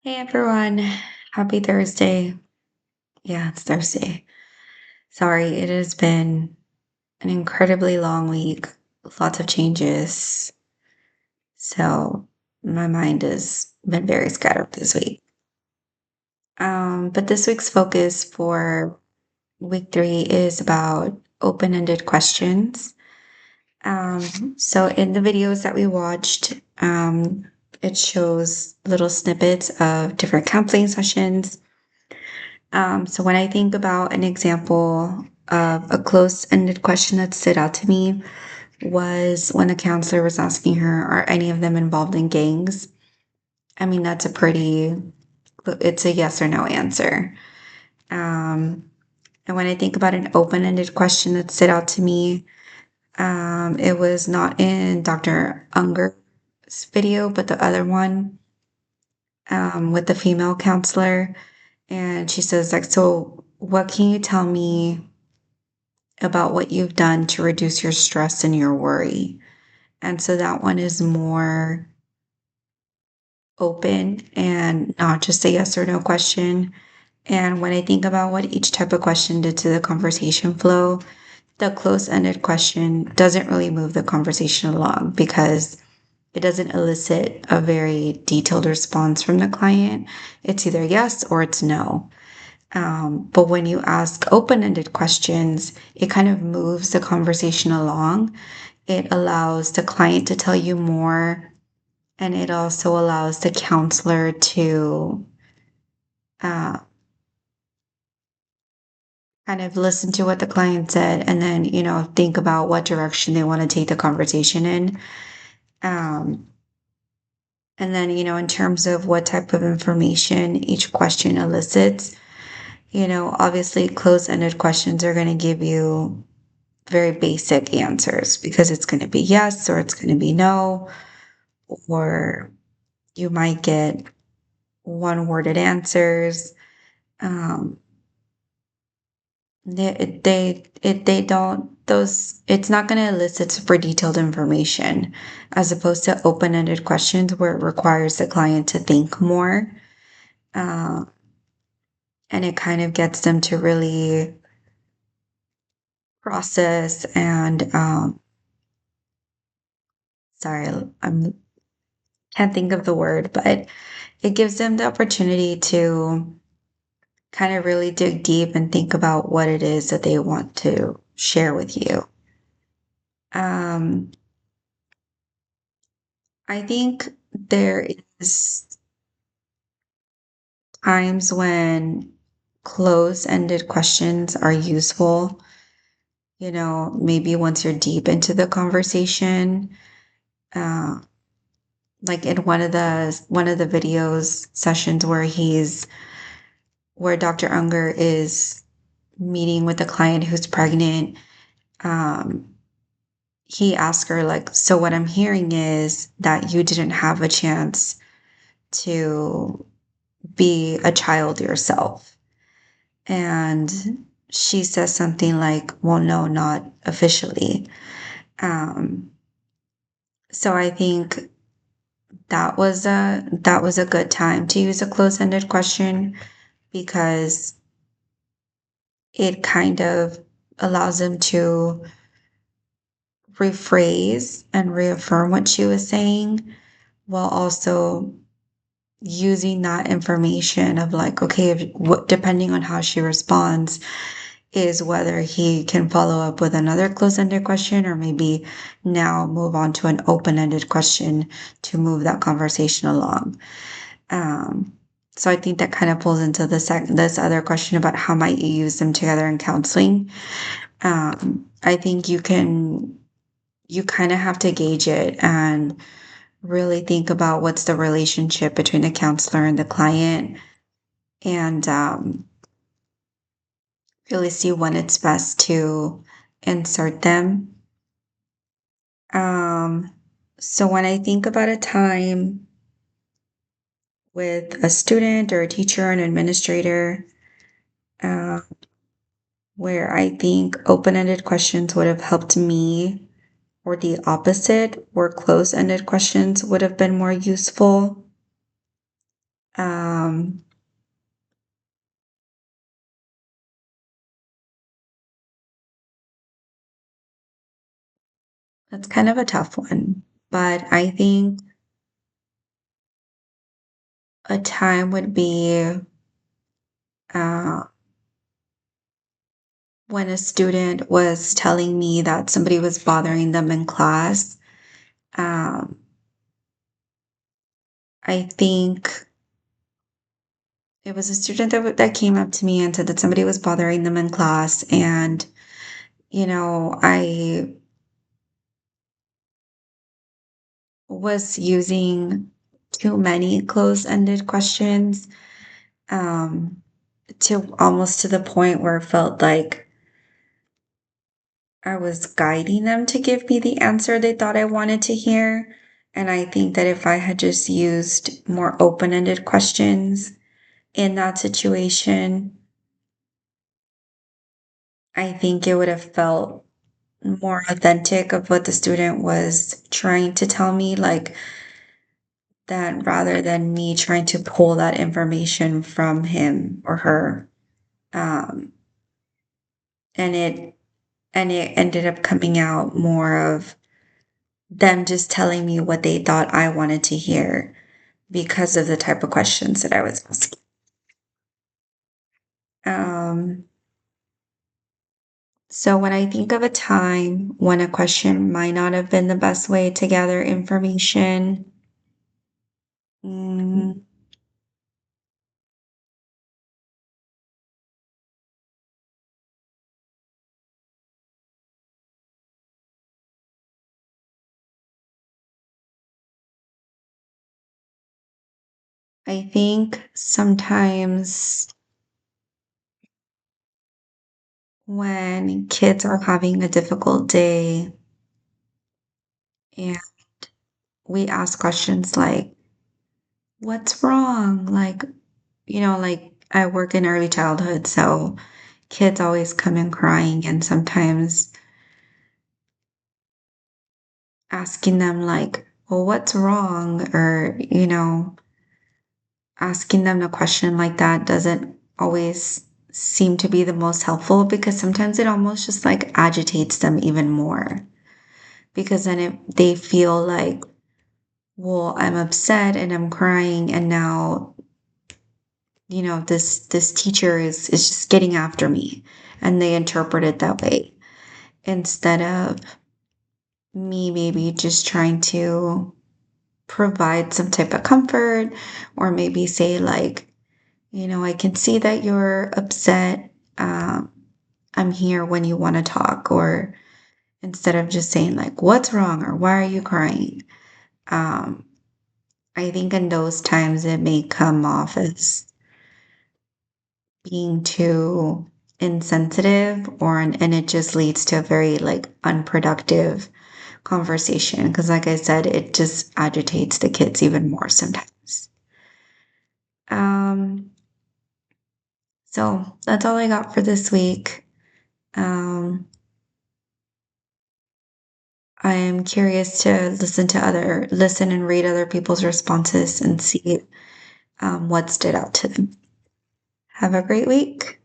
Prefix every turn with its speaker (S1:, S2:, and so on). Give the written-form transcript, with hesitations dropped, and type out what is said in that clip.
S1: Hey everyone, happy Thursday. Yeah, it's Thursday. Sorry, it has been an incredibly long week, lots of changes. So my mind has been very scattered this week. But this week's focus for week 3 is about open-ended questions. So in the videos that we watched, it shows little snippets of different counseling sessions. So when I think about an example of a close-ended question that stood out to me was when the counselor was asking her, are any of them involved in gangs? I mean, it's a yes or no answer. Um, and when I think about an open-ended question that stood out to me, it was not in Dr. Unger's video, but the other one, with the female counselor. And she says, like, so what can you tell me about what you've done to reduce your stress and your worry? And so that one is more open and not just a yes or no question. And when I think about what each type of question did to the conversation flow, the close ended question doesn't really move the conversation along because it doesn't elicit a very detailed response from the client. It's either yes or it's no. But when you ask open ended questions, it kind of moves the conversation along. It allows the client to tell you more, and it also allows the counselor to uh, kind of listen to what the client said and then, think about what direction they want to take the conversation in. Um, and then, in terms of what type of information each question elicits, obviously closed ended questions are going to give you very basic answers because it's going to be yes or it's going to be no, or you might get one worded answers. Um, they don't, those, it's not going to elicit super detailed information as opposed to open ended questions where it requires the client to think more. Uh, and it kind of gets them to really process and, sorry, I'm can't think of the word, but it gives them the opportunity to kind of really dig deep and think about what it is that they want to share with you. Um, I think there is times when close-ended questions are useful. Maybe once you're deep into the conversation, uh, like in one of the videos sessions where Dr. Unger is meeting with a client who's pregnant. Um, he asked her, like, so what I'm hearing is that you didn't have a chance to be a child yourself. And she says something like, well, no, not officially. Um, so I think that was a good time to use a close-ended question because it kind of allows them to rephrase and reaffirm what she was saying while also using that information of like, okay, depending on how she responds, is whether he can follow up with another close-ended question or maybe now move on to an open-ended question to move that conversation along. Um, so I think that kind of pulls into this other question about how might you use them together in counseling. I think you kind of have to gauge it and really think about what's the relationship between the counselor and the client and really see when it's best to insert them. Um, so when I think about a time with a student or a teacher or an administrator, uh, where I think open-ended questions would have helped me, or the opposite, where closed-ended questions would have been more useful. Um, that's kind of a tough one, but I think a time would be uh, when a student was telling me that somebody was bothering them in class. Um, I think it was a student that came up to me and said that somebody was bothering them in class, and I was using too many closed-ended questions, um, to almost to the point where it felt like I was guiding them to give me the answer they thought I wanted to hear. And I think that if I had just used more open-ended questions in that situation, I think it would have felt more authentic of what the student was trying to tell me, like that rather than me trying to pull that information from him or her. Um, and it ended up coming out more of them just telling me what they thought I wanted to hear because of the type of questions that I was asking. Um, so when I think of a time when a question might not have been the best way to gather information, mm, I think sometimes when kids are having a difficult day and we ask questions like, what's wrong? Like I work in early childhood, so kids always come in crying, and sometimes asking them, like, well, what's wrong? Or, asking them a question like that doesn't always seem to be the most helpful because sometimes it almost just like agitates them even more. Because then they feel like, well, I'm upset and I'm crying, and now this teacher is just getting after me, and they interpret it that way instead of me maybe just trying to provide some type of comfort, or maybe say like, I can see that you're upset. I'm here when you want to talk. Or instead of just saying like, what's wrong or why are you crying? um, I think in those times it may come off as being too insensitive, and it just leads to a very like unproductive conversation, because like I said, it just agitates the kids even more sometimes. um so that's all I got for this week. um I am curious to listen and read other people's responses and see what stood out to them. Have a great week.